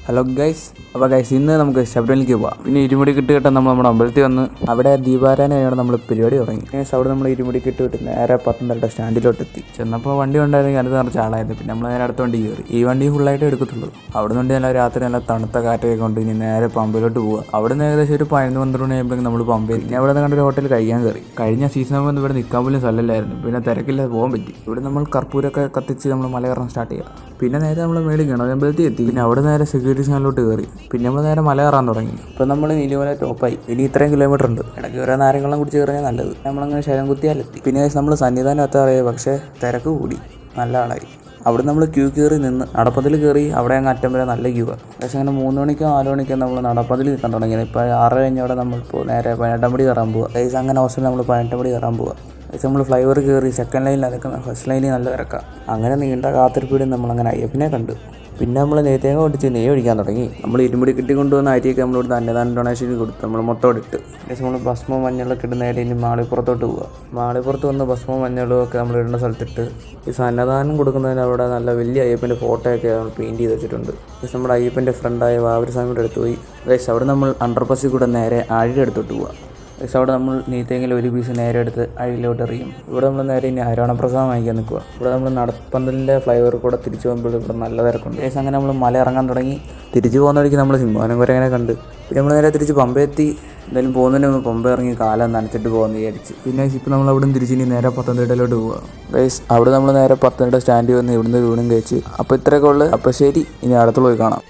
Hello guys. അപ്പോൾ guys ഇന്ന് നമുക്ക് ശബരിമലയ്ക്ക് പോവാം. പിന്നെ ഇരുമുടി കെട്ട് കെട്ടാൻ നമ്മുടെ അമ്പലത്തിൽ വന്ന് അവിടെ ദീപാരാധനയാണ് നമ്മൾ പരിപാടി തുടങ്ങി. ഗൈസ് അവിടെ നമ്മൾ ഇരുമുടി കെട്ട് വിട്ട് നേരെ പത്തനംതിട്ട സ്റ്റാൻഡിലോട്ട് എത്തി. ചെന്നപ്പോൾ വണ്ടി ഉണ്ടായിരുന്നെങ്കിൽ അത് നിറച്ച് ആളായിരുന്നു. പിന്നെ നമ്മൾ നേരെ അടുത്ത വണ്ടി കയറി. ഈ വണ്ടി ഫുള്ളായിട്ട് എടുക്കത്തുള്ളൂ. അവിടെ നിന്ന് നല്ല രാത്രി നല്ല തണുത്ത കാറ്റൊക്കെ കൊണ്ട് ഇനി നേരെ പമ്പയിലോട്ട് പോവുക. അവിടെ നിന്ന് ഏകദേശം ഒരു 11-12 മണിയാകുമ്പോഴേക്കും നമ്മൾ പമ്പയിൽ. പിന്നെ അവിടെ നിന്ന് കണ്ടൊരു ഹോട്ടലിൽ കഴിക്കാൻ കയറി. കഴിഞ്ഞ സീസൺ ആകുമ്പോൾ ഇവിടെ നിൽക്കാൻ പോലും സ്ഥലമില്ലായിരുന്നു. പിന്നെ തിരക്കില്ലാതെ പോകാൻ പറ്റി. ഇവിടെ നമ്മൾ കർപ്പൂരൊക്കെ കത്തിച്ച് നമ്മൾ മല കയറാൻ സ്റ്റാർട്ട് ചെയ്യുക. പിന്നെ നേരെ നമ്മൾ മേളിൽ കയറണം അമ്പലത്തിൽ എത്തി. പിന്നെ അവിടെ നേരെ സെക്യൂരിറ്റി സ്റ്റാൻഡിലോട്ട് കയറി. പിന്നെ നമ്മൾ നേരെ മല കയറാൻ തുടങ്ങി. ഇപ്പം നമ്മൾ നീലിമല ടോപ്പായി. ഇനി ഇത്രയും കിലോമീറ്റർ ഉണ്ട്. ഇടയ്ക്ക് ഓരോ നാരങ്ങളും കുടിച്ച് കയറിയാൽ നല്ലത്. നമ്മളങ്ങനെ ശരംകുത്തിയാലെത്തി. പിന്നെ നമ്മൾ സന്നിധാനം എത്താറിയത്, പക്ഷേ തിരക്ക് കൂടി, നല്ല ആളായി. അവിടെ നമ്മൾ ക്യൂ കയറി നിന്ന് നടപ്പതിൽ കയറി. അവിടെ അങ്ങ് അറ്റം വരെ നല്ല ക്യൂ ആണ്. പക്ഷേ അങ്ങനെ 3 മണിക്കോ 4 മണിക്കോ നമ്മൾ നടപ്പതിൽ നിൽക്കാൻ തുടങ്ങിയത്. ഇപ്പോൾ 6 കഴിഞ്ഞവിടെ നമ്മളിപ്പോൾ നേരെ 18 പടി കയറാൻ പോവുക. ഗൈസ് അങ്ങനെ ഹോസ്റ്റലിൽ നമ്മൾ 18 പടി കയറാൻ പോവുക. നമ്മൾ ഫ്ലൈവർ കയറി സെക്കൻഡ് ലൈനിൽ അതൊക്കെ ഫസ്റ്റ് ലൈനിൽ നല്ല തിരക്കാം. അങ്ങനെ നീണ്ട കാത്തിരിപ്പിടും നമ്മളങ്ങനെ അയ്യപ്പനെ കണ്ടു. പിന്നെ നമ്മൾ നേരത്തേങ്ങ പൊട്ടിച്ച് നെയ്യ് ഒഴിക്കാൻ തുടങ്ങി. നമ്മൾ ഇരുമുടി കിട്ടി കൊണ്ടുവന്ന അരിയൊക്കെ നമ്മളിവിടെ അന്നദാനം ഡൊണേഷൻ കൊടുത്തു. നമ്മൾ മൊത്തം ഇട്ട് നമ്മൾ ഭസ്മവും മഞ്ഞളൊക്കെ ഇട്ട് നേരെ ഇനി മാളിപ്പുറത്തോട്ട് പോവുക. മാളിപ്പുറത്ത് വന്ന് ഭസ്മവും മഞ്ഞളും ഒക്കെ നമ്മൾ ഇടുന്ന സ്ഥലത്തിട്ട് ഈ അന്നദാനം കൊടുക്കുന്നതിന് അവിടെ നല്ല വലിയ അയ്യപ്പൻ്റെ ഫോട്ടോയൊക്കെ നമ്മൾ പെയിൻറ്റ് ചെയ്ത് വെച്ചിട്ടുണ്ട്. നമ്മുടെ അയ്യപ്പൻ്റെ ഫ്രണ്ടായ വാവൂർസ്വാമിയുടെ അടുത്ത് പോയി. അവിടെ നമ്മൾ അണ്ടർപാസിൽ കൂടെ നേരെ ആഴിയുടെ അടുത്തോട്ട് പോവുക. അവിടെ നമ്മൾ നീത്തെങ്കിൽ ഒരു പീസ് നേരെ എടുത്ത് അഴിയിലോട്ട് എറിയും. ഇവിടെ നമ്മൾ നേരെ ഇനി ആരോണപ്രസാദം വാങ്ങിക്കാൻ നിൽക്കുക. ഇവിടെ നമ്മൾ നടപ്പന്തലിൻ്റെ ഫ്ലൈവർ കൂടെ തിരിച്ചു പോകുമ്പോൾ ഇവിടെ നല്ല തിരക്കുണ്ട്. അങ്ങനെ നമ്മൾ മല ഇറങ്ങാൻ തുടങ്ങി. തിരിച്ചു പോകുന്ന വഴിക്ക് നമ്മൾ സിംഹാനം കുരങ്ങനെ കണ്ട്. പിന്നെ നമ്മൾ നേരെ തിരിച്ച് പമ്പയെത്തി. എന്തായാലും പോകുന്നതിന് മുമ്പ് പമ്പ ഇറങ്ങി കാലം നനച്ചിട്ട് പോകാമെന്ന് വിചാരിച്ച്. പിന്നെ ഇപ്പം നമ്മൾ അവിടെ നിന്ന് തിരിച്ച് ഇനി നേരെ പത്തനംതിട്ടയിലോട്ട് പോവുക. ഗൈസ് അവിടെ നമ്മൾ നേരെ പത്തനംതിട്ട സ്റ്റാൻഡിൽ വന്ന് ഇവിടുന്ന് വീടും കഴിച്ച്. അപ്പോൾ ഇത്രയൊക്കെ ഉള്ളു. അപ്പോൾ ശരി, ഇനി അടുത്തുള്ള പോയി കാണാം.